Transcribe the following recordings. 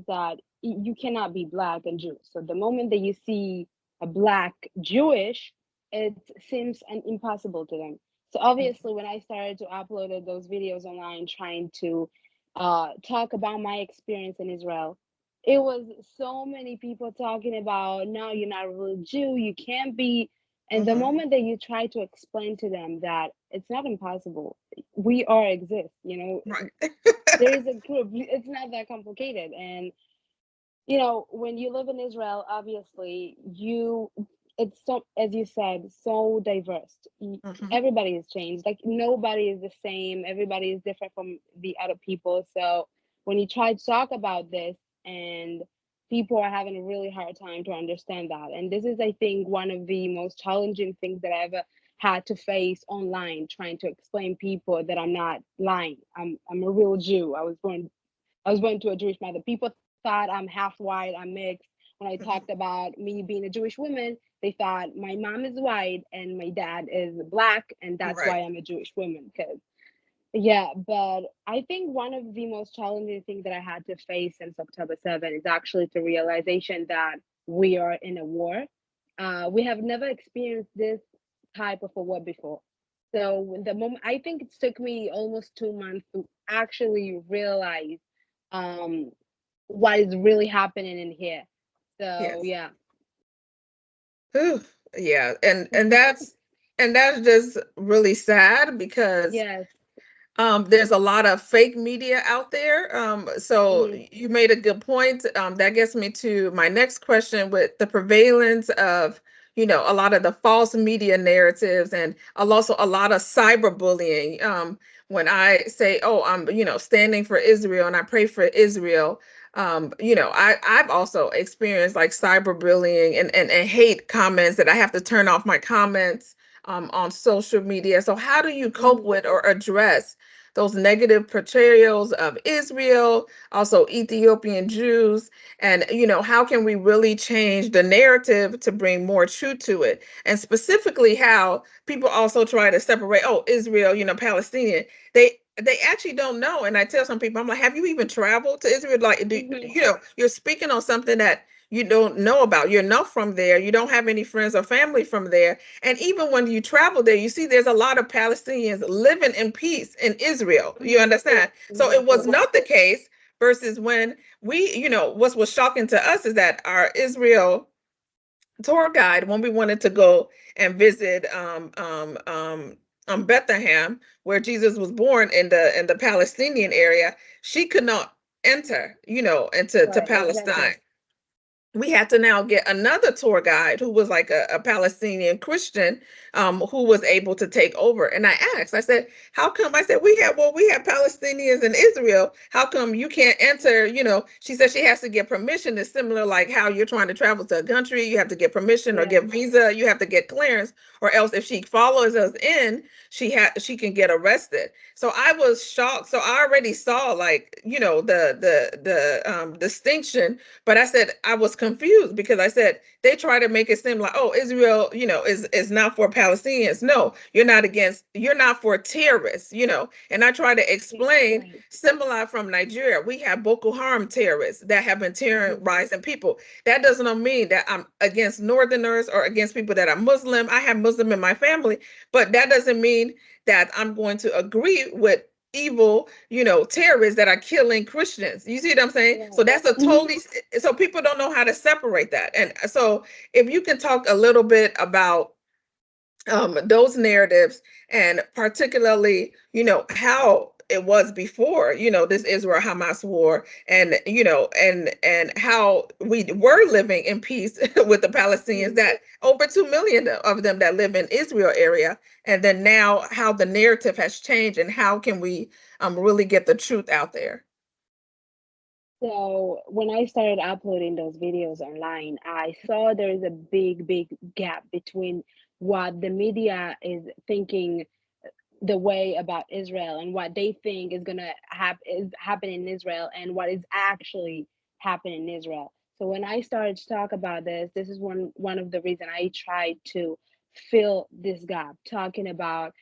that you cannot be black and Jewish. So the moment that you see a black Jewish, it seems impossible to them. So obviously, when I started to upload those videos online, trying to talk about my experience in Israel, it was so many people talking about, no, you're not a real Jew, you can't be. And the Mm-hmm. moment that you try to explain to them that it's not impossible, we all exist, Right. there is a group, it's not that complicated. And when you live in Israel, obviously it's so, as you said, so diverse. Mm-hmm. Everybody has changed. Like nobody is the same. Everybody is different from the other people. So when you try to talk about this, and people are having a really hard time to understand that. And this is, I think, one of the most challenging things that I ever had to face online, trying to explain people that I'm not lying. I'm a real Jew. I was born to a Jewish mother. People thought I'm half white, I'm mixed. When I talked Mm-hmm. about me being a Jewish woman, they thought my mom is white and my dad is black, and that's Right. why I'm a Jewish woman. Because yeah, but I think one of the most challenging things that I had to face since October 7 is actually the realization that we are in a war. We have never experienced this type of a war before. So the moment, I think it took me almost 2 months to actually realize um, what is really happening in here. So Yes. yeah. Whew. Yeah. And that's just really sad because Yes. there's a lot of fake media out there. So Hmm. you made a good point. That gets me to my next question with the prevalence of, a lot of the false media narratives and also a lot of cyberbullying. When I say, oh, I'm, standing for Israel and I pray for Israel, I've also experienced like cyberbullying and hate comments that I have to turn off my comments on social media. So how do you cope Hmm. with or address those negative portrayals of Israel, also Ethiopian Jews, and how can we really change the narrative to bring more truth to it? And specifically how people also try to separate, oh, Israel, Palestinian. They actually don't know. And I tell some people, I'm like, have you even traveled to Israel? Like, Hmm. you're speaking on something that you don't know about. You're not from there. You don't have any friends or family from there. And even when you travel there, you see there's a lot of Palestinians living in peace in Israel. You Hmm. understand? So it was Exactly. not the case versus when what was shocking to us is that our Israel tour guide, when we wanted to go and visit Bethlehem, where Jesus was born in the Palestinian area, she could not enter, into to Right. Palestine. Exactly. We had to now get another tour guide who was like a Palestinian Christian, who was able to take over. And I asked, I said, how come? I said, we have Palestinians in Israel. How come you can't enter? She said she has to get permission. It's similar like how you're trying to travel to a country, you have to get permission or Yes. get visa, you have to get clearance, or else if she follows us in, she can get arrested. So I was shocked. So I already saw like, the distinction, but I said I was confused because I said they try to make it seem like, oh, Israel, is not for Palestinians. No, you're not for terrorists, And I try to explain, Right. similar from Nigeria, we have Boko Haram terrorists that have been Mhm. terrorizing people. That doesn't mean that I'm against Northerners or against people that are Muslim. I have Muslim in my family, but that doesn't mean that I'm going to agree with evil, terrorists that are killing Christians. You see what I'm saying? So Right. that's a Hmm. totally, so people don't know how to separate that. And so if you can talk a little bit about those narratives, and particularly, how it was before, this Israel Hamas war, and and how we were living in peace with the Palestinians, Hmm. that over 2 million of them that live in Israel area, and then now how the narrative has changed and how can we really get the truth out there. So when I started uploading those videos online, I saw there is a big, big gap between what the media is thinking the way about Israel and what they think is gonna happen in Israel and what is actually happening in Israel. So when I started to talk about this, this is one of the reason I tried to fill this gap, talking about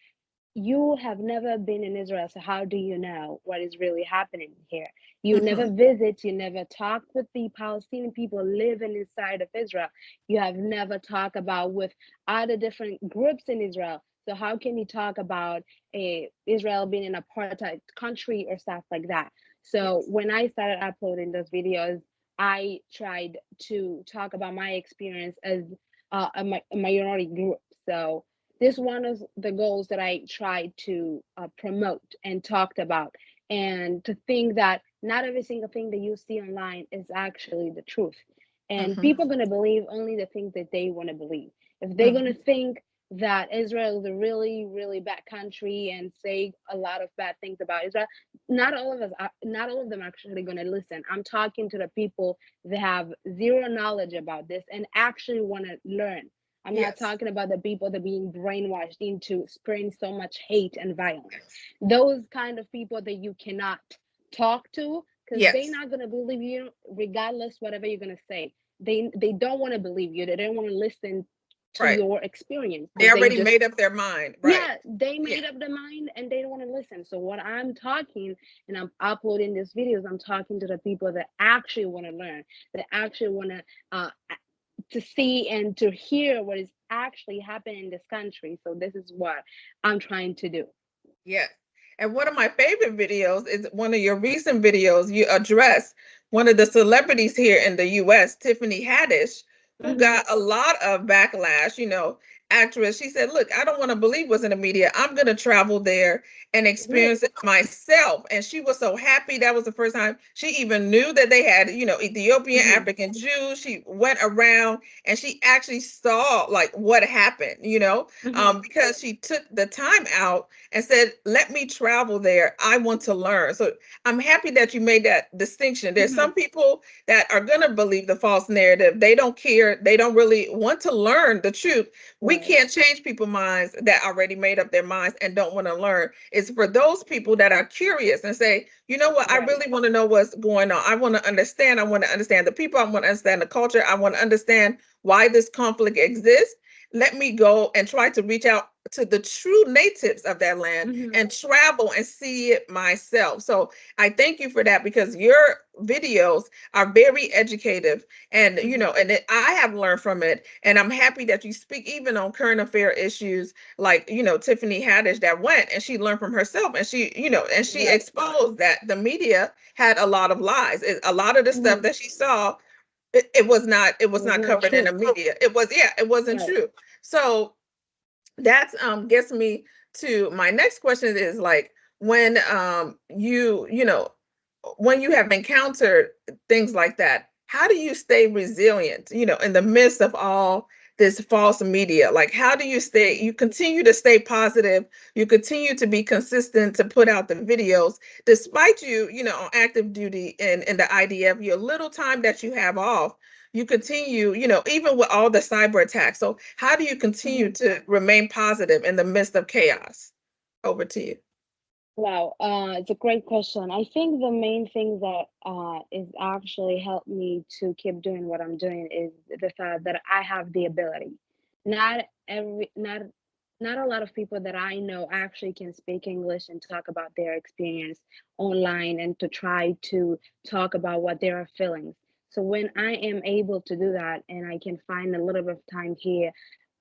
you have never been in Israel, so how do you know what is really happening here? You never Hmm. visit, you never talk with the Palestinian people living inside of Israel. You have never talked about with other different groups in Israel. So how can you talk about Israel being an apartheid country or stuff like that? So Yes. when I started uploading those videos, I tried to talk about my experience as a minority group. So this one of the goals that I tried to promote and talked about, and to think that not every single thing that you see online is actually the truth. And Hmm. people are going to believe only the things that they want to believe. If they're going to Hmm. think that Israel is a really, really bad country and say a lot of bad things about Israel, not all of them are actually going to listen. I'm talking to the people that have zero knowledge about this and actually want to learn. I'm not Yes. talking about the people that are being brainwashed into spreading so much hate and violence. Yes. Those kind of people that you cannot talk to because they're Yes. not gonna believe you regardless whatever you're gonna say. They don't want to believe you. They don't want to listen to Right. your experience They because they already just made up their mind. Right. yeah, they Yeah. made up their mind and they don't want to listen. So what I'm talking and I'm uploading these videos, I'm talking to the people that actually want to learn, that actually want to see and to hear what is actually happening in this country. So this is what I'm trying to do. Yes. And one of my favorite videos is one of your recent videos. You address one of the celebrities here in the US, Tiffany Haddish, who Hmm. got a lot of backlash, actress. She said, "Look, I don't want to believe what's in the media. I'm going to travel there and Right. experience it myself." And she was so happy. That was the first time she even knew that they had, Ethiopian Hmm. African Jews. She went around and she actually saw like what happened, Hmm. because she took the time out and said, "Let me travel there. I want to learn." So I'm happy that you made that distinction. There's Hmm. some people that are going to believe the false narrative. They don't care. They don't really want to learn the truth. We Right. can't change people's minds that already made up their minds and don't want to learn. It's for those people that are curious and say, "You know what? I Right. really want to know what's going on. I want to understand. I want to understand the people. I want to understand the culture. I want to understand why this conflict exists. Let me go and try to reach out to the true natives of that land Hmm. and travel and see it myself." So I thank you for that because your videos are very educative, and Hmm. I have learned from it, and I'm happy that you speak even on current affair issues like Tiffany Haddish that went and she learned from herself, and she Right. exposed that the media had a lot of lies. A lot of the stuff Hmm. that she saw, it was Was not not covered in the true. media. It wasn't Right. true. So that's gets me to my next question is like when when you have encountered things like that, how do you stay resilient, in the midst of all this false media? Like, how do you continue to stay positive, you continue to be consistent to put out the videos, despite on active duty in the IDF, your little time that you have off, you continue, even with all the cyber attacks. So how do you continue Hmm. to remain positive in the midst of chaos? Over to you. Wow, it's a great question. I think the main thing that is actually helped me to keep doing what I'm doing is the fact that I have the ability. Not every, not not a lot of people that I know actually can speak English and talk about their experience online and to try to talk about what they are feeling. So when I am able to do that and I can find a little bit of time here,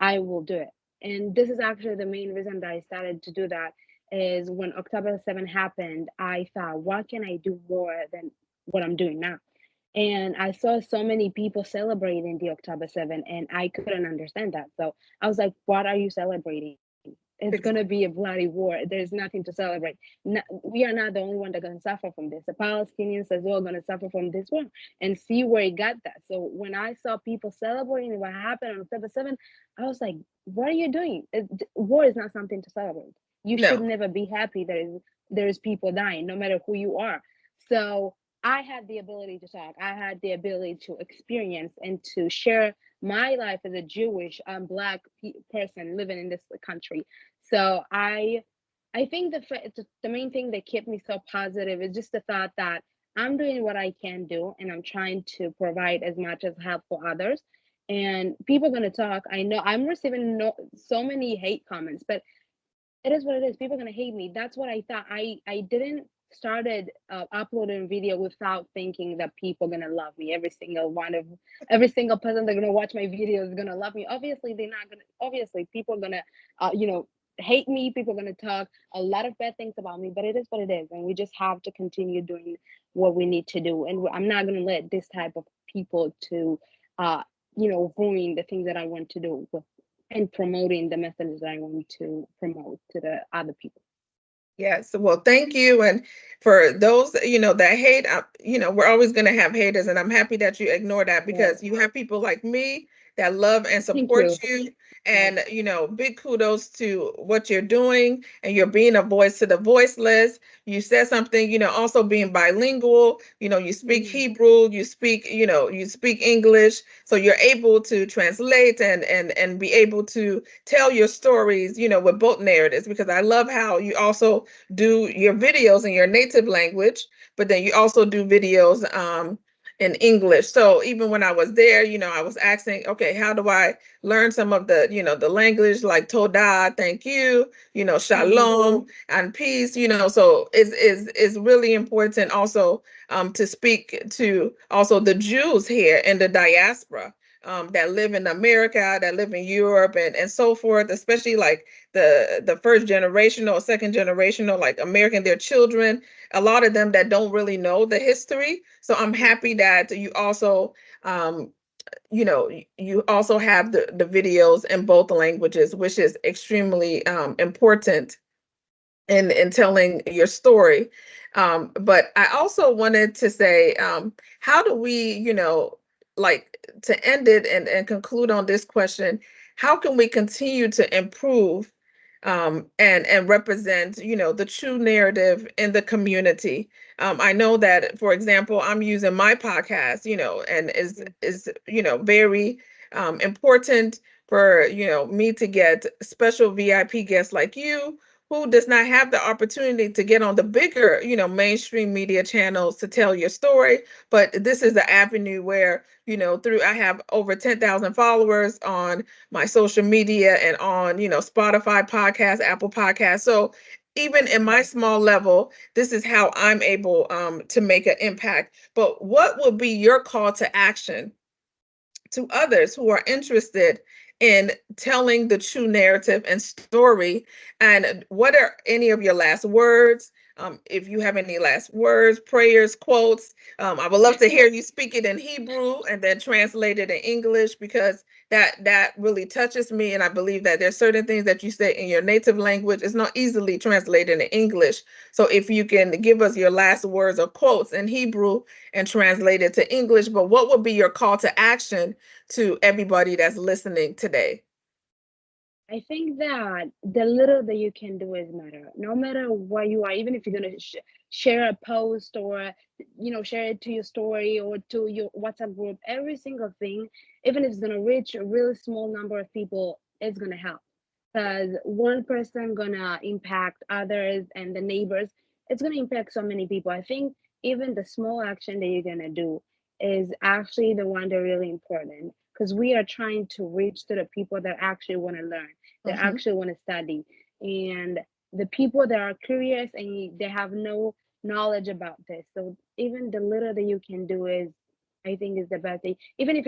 I will do it. And this is actually the main reason that I started to do that is when October 7 happened, I thought, what can I do more than what I'm doing now? And I saw so many people celebrating the October 7 and I couldn't understand that. So I was like, what are you celebrating? It's going to be a Exactly. bloody war. There's nothing to celebrate. We are not the only one that's going to suffer from this. The Palestinians as well are going to suffer from this war and see where it got that. So when I saw people celebrating what happened on October 7, I was like, what are you doing? War is not something to celebrate. You should No. never be happy there is people dying, no matter who you are. So I had the ability to talk. I had the ability to experience and to share my life as a Jewish Black person living in this country. So I think the main thing that kept me so positive is just the thought that I'm doing what I can do and I'm trying to provide as much as help for others. And people are going to talk. I know I'm receiving so many hate comments, but it is what it is. People are gonna hate me. That's what I thought. I didn't started uploading video without thinking that people are gonna love me. Every single person that's gonna watch my video is gonna love me. Obviously, they're not gonna. Obviously, people are gonna, you know, hate me. People are gonna talk a lot of bad things about me. But it is what it is, and we just have to continue doing what we need to do. And I'm not gonna let this type of people to, uh, ruin the things that I want to do and promoting the messages that I want to promote to the other people. Yes, well, thank you. And for those, that hate, we're always going to have haters, and I'm happy that you ignore that Yeah. because you have people like me that love and Thank support you. you. Yeah. And, big kudos to what you're doing, and you're being a voice to the voiceless. You said something, also being bilingual, you speak Mhm. Hebrew, you speak English, so you're able to translate and be able to tell your stories, with both narratives, because I love how you also do your videos in your native language, but then you also do videos in English. So even when I was there, I was asking, okay, how do I learn some of the language like Toda, thank you, Mhm. Shalom and peace, so is really important also to speak to also the Jews here in the diaspora. That live in America, that live in Europe, and so forth, especially like the first generation or second generation or like American, their children, a lot of them that don't really know the history. So I'm happy that you also um, you also have the videos in both languages, which is extremely important in telling your story. But I also wanted to say, how do we, like to end it and conclude on this question, how can we continue to improve and represent, the true narrative in the community? I know that, for example, I'm using my podcast, and is very important for, me to get special VIP guests like you who does not have the opportunity to get on the bigger, mainstream media channels to tell your story. But this is the avenue where, through I have over 10,000 followers on my social media and on, Spotify podcast, Apple podcast. So even in my small level, this is how I'm able to make an impact. But what would be your call to action to others who are interested in telling the true narrative and story? And what are any of your last words? If you have any last words, prayers, quotes, I would love to hear you speak it in Hebrew and then translate it in English, because that really touches me. And I believe that there's certain things that you say in your native language is not easily translated in English. So if you can give us your last words or quotes in Hebrew and translate it to English, but what would be your call to action to everybody that's listening today? I think that the little that you can do is matter. No matter where you are, even if you're gonna share a post or share it to your story or to your WhatsApp group, every single thing, even if it's gonna reach a really small number of people, it's gonna help. Because one person gonna impact others and the neighbors. It's gonna impact so many people. I think even the small action that you're gonna do is actually the one that really important because we are trying to reach to the people that actually want to learn, that Mm-hmm. actually want to study, and the people that are curious and they have no knowledge about this. So even the little that you can do is, I think, is the best thing. Even if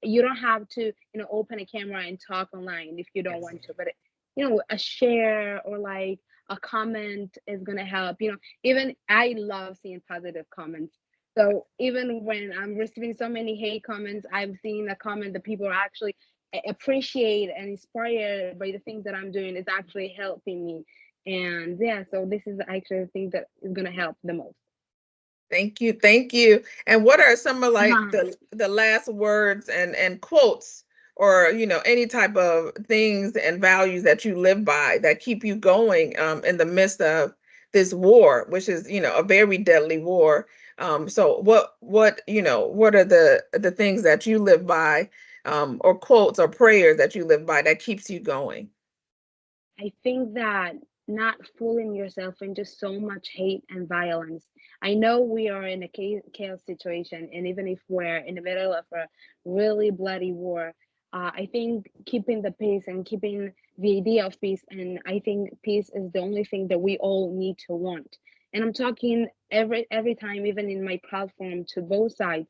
you don't have to, open a camera and talk online if you don't Yes. want to, but a share or like a comment is gonna help. Even I love seeing positive comments. So even when I'm receiving so many hate comments, I've seen a comment that people are actually appreciate and inspired by the things that I'm doing is actually helping me. And yeah, so this is actually the thing that is gonna help the most. Thank you. Thank you. And what are some of like Uh-huh. the last words and quotes, or any type of things and values that you live by that keep you going in the midst of this war, which is, a very deadly war. So what are the things that you live by, or quotes or prayers that you live by that keeps you going? I think that not fooling yourself into so much hate and violence. I know we are in a chaos situation, and even if we're in the middle of a really bloody war, I think keeping the peace and keeping the idea of peace, and I think peace is the only thing that we all need to want. And I'm talking every time, even in my platform, to both sides.